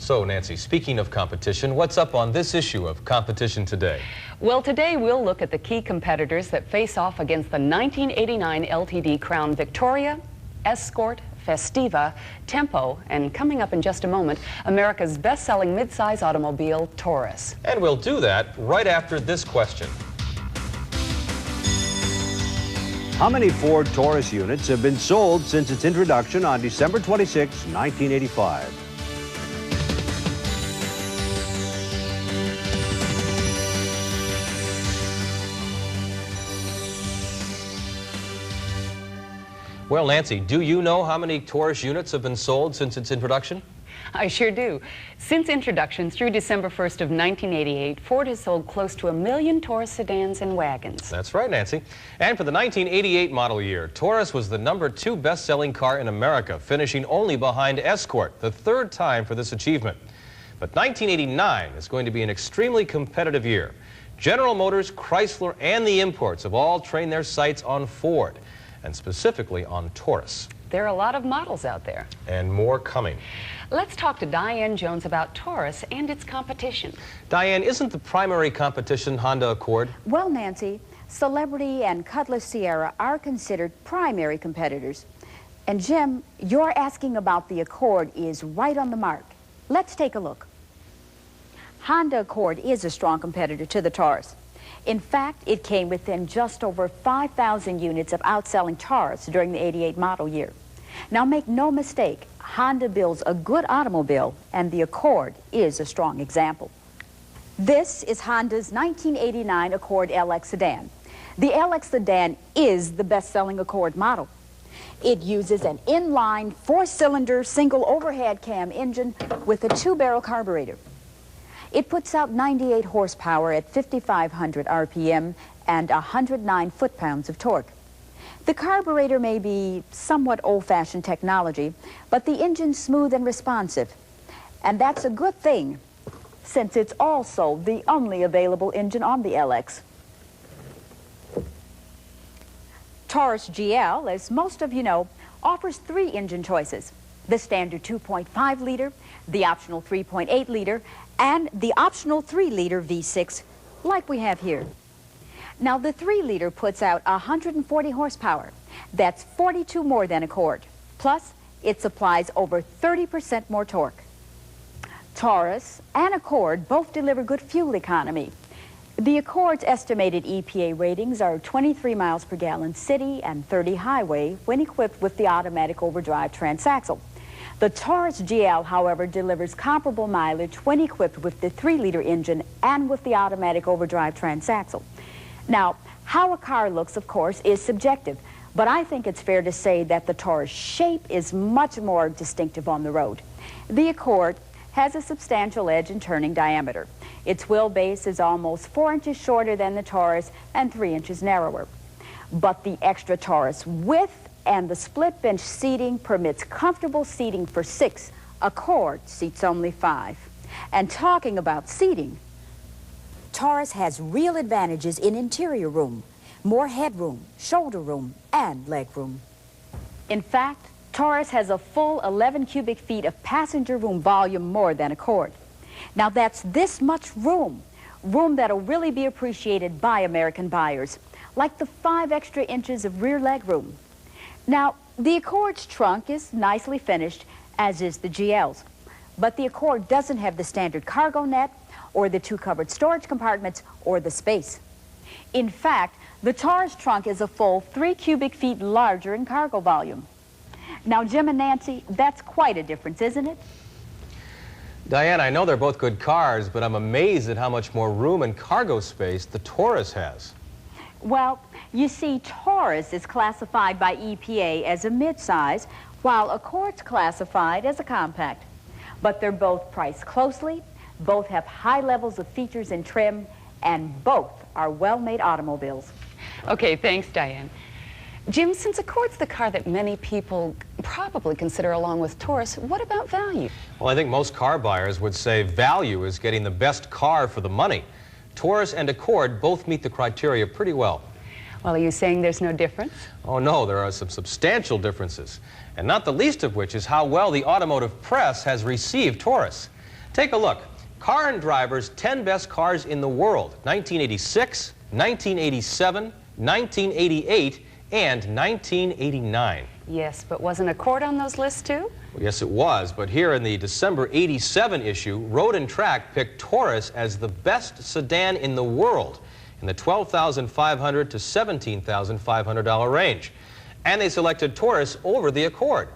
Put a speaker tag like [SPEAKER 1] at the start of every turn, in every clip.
[SPEAKER 1] So, Nancy, speaking of competition, what's up on this issue of Competition Today?
[SPEAKER 2] Well, today we'll look at the key competitors that face off against the 1989 LTD Crown Victoria, Escort, Festiva, Tempo, and coming up in just a moment, America's best-selling midsize automobile, Taurus.
[SPEAKER 1] And we'll do that right after this question.
[SPEAKER 3] How many Ford Taurus units have been sold since its introduction on December 26, 1985?
[SPEAKER 1] Well, Nancy, do you know how many Taurus units have been sold since its introduction?
[SPEAKER 2] I sure do. Since introduction through December 1st of 1988, Ford has sold close to 1 million Taurus sedans and wagons.
[SPEAKER 1] That's right, Nancy. And for the 1988 model year, Taurus was the #2 best-selling car in America, finishing only behind Escort, the third time for this achievement. But 1989 is going to be an extremely competitive year. General Motors, Chrysler, and the imports have all trained their sights on Ford, and specifically on Taurus.
[SPEAKER 2] There are a lot of models out there.
[SPEAKER 1] And more coming.
[SPEAKER 2] Let's talk to Diane Jones about Taurus and its competition.
[SPEAKER 1] Diane, isn't the primary competition Honda Accord?
[SPEAKER 4] Well, Nancy, Celebrity and Cutlass Sierra are considered primary competitors. And Jim, your asking about the Accord is right on the mark. Let's take a look. Honda Accord is a strong competitor to the Taurus. In fact, it came within just over 5,000 units of outselling Taurus during the '88 model year. Now, make no mistake, Honda builds a good automobile, and the Accord is a strong example. This is Honda's 1989 Accord LX sedan. The LX sedan is the best-selling Accord model. It uses an inline 4-cylinder single overhead cam engine with a 2-barrel carburetor. It puts out 98 horsepower at 5,500 RPM and 109 foot-pounds of torque. The carburetor may be somewhat old-fashioned technology, but the engine's smooth and responsive. And that's a good thing, since it's also the only available engine on the LX. Taurus GL, as most of you know, offers 3 engine choices: the standard 2.5-liter, the optional 3.8-liter, and the optional 3-liter V6, like we have here. Now, the 3-liter puts out 140 horsepower. That's 42 more than Accord. Plus, it supplies over 30% more torque. Taurus and Accord both deliver good fuel economy. The Accord's estimated EPA ratings are 23 miles per gallon city and 30 highway when equipped with the automatic overdrive transaxle. The Taurus GL, however, delivers comparable mileage when equipped with the 3-liter engine and with the automatic overdrive transaxle. Now, how a car looks, of course, is subjective, but I think it's fair to say that the Taurus shape is much more distinctive on the road. The Accord has a substantial edge and turning diameter. Its wheelbase is almost 4 inches shorter than the Taurus and 3 inches narrower. But the extra Taurus width and the split bench seating permits comfortable seating for 6. Accord seats only 5. And talking about seating, Taurus has real advantages in interior room, more headroom, shoulder room, and leg room. In fact, Taurus has a full 11 cubic feet of passenger room volume more than Accord. Now, that's this much room that'll really be appreciated by American buyers, like the 5 extra inches of rear leg room. Now, the Accord's trunk is nicely finished, as is the GL's. But the Accord doesn't have the standard cargo net, or the 2 covered storage compartments, or the space. In fact, the Taurus trunk is a full 3 cubic feet larger in cargo volume. Now, Jim and Nancy, that's quite a difference, isn't it?
[SPEAKER 1] Diane, I know they're both good cars, but I'm amazed at how much more room and cargo space the Taurus has.
[SPEAKER 4] Well, you see, Taurus is classified by EPA as a midsize, while Accord's classified as a compact. But they're both priced closely, both have high levels of features and trim, and both are well-made automobiles.
[SPEAKER 2] Okay, thanks, Diane. Jim, since Accord's the car that many people probably consider along with Taurus, what about value?
[SPEAKER 1] Well, I think most car buyers would say value is getting the best car for the money. Taurus and Accord both meet the criteria pretty well.
[SPEAKER 2] Well, are you saying there's no difference?
[SPEAKER 1] Oh, no, there are some substantial differences, and not the least of which is how well the automotive press has received Taurus. Take a look. Car and Driver's 10 best cars in the world, 1986, 1987, 1988, and 1989.
[SPEAKER 2] Yes, but wasn't Accord on those lists too?
[SPEAKER 1] Well, yes, it was, but here in the December 87 issue, Road and Track picked Taurus as the best sedan in the world in the $12,500 to $17,500 range. And they selected Taurus over the Accord.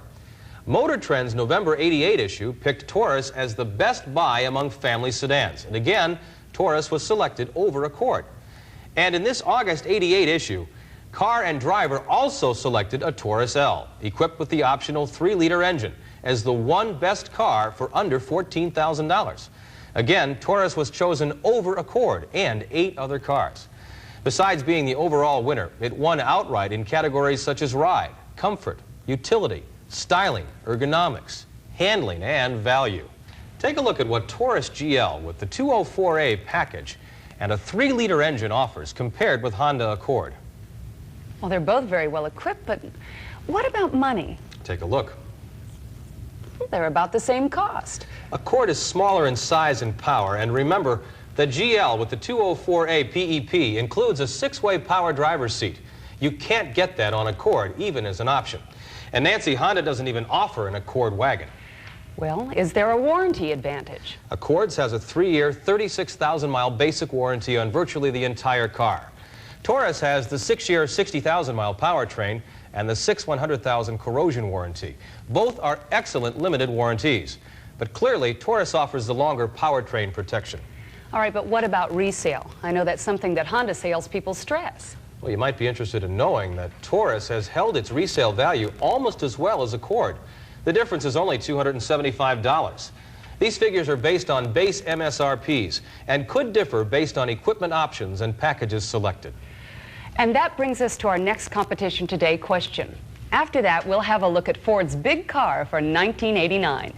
[SPEAKER 1] Motor Trend's November 88 issue picked Taurus as the best buy among family sedans. And again, Taurus was selected over Accord. And in this August 88 issue, Car and Driver also selected a Taurus L, equipped with the optional 3-liter engine, as the one best car for under $14,000. Again, Taurus was chosen over Accord and 8 other cars. Besides being the overall winner, it won outright in categories such as ride, comfort, utility, styling, ergonomics, handling, and value. Take a look at what Taurus GL with the 204A package and a 3-liter engine offers compared with Honda Accord.
[SPEAKER 2] Well, they're both very well equipped, but what about money?
[SPEAKER 1] Take a look.
[SPEAKER 2] They're about the same cost.
[SPEAKER 1] Accord is smaller in size and power, and remember, the GL with the 204A PEP includes a 6-way power driver's seat. You can't get that on Accord, even as an option. And Nancy, Honda doesn't even offer an Accord wagon.
[SPEAKER 2] Well, is there a warranty advantage?
[SPEAKER 1] Accord's has a 3-year, 36,000-mile basic warranty on virtually the entire car. Taurus has the 6-year, 60,000-mile powertrain and the 100,000 corrosion warranty. Both are excellent limited warranties. But clearly, Taurus offers the longer powertrain protection.
[SPEAKER 2] All right, but what about resale? I know that's something that Honda salespeople stress.
[SPEAKER 1] Well, you might be interested in knowing that Taurus has held its resale value almost as well as Accord. The difference is only $275. These figures are based on base MSRPs and could differ based on equipment options and packages selected.
[SPEAKER 2] And that brings us to our next competition today question. After that, we'll have a look at Ford's big car for 1989.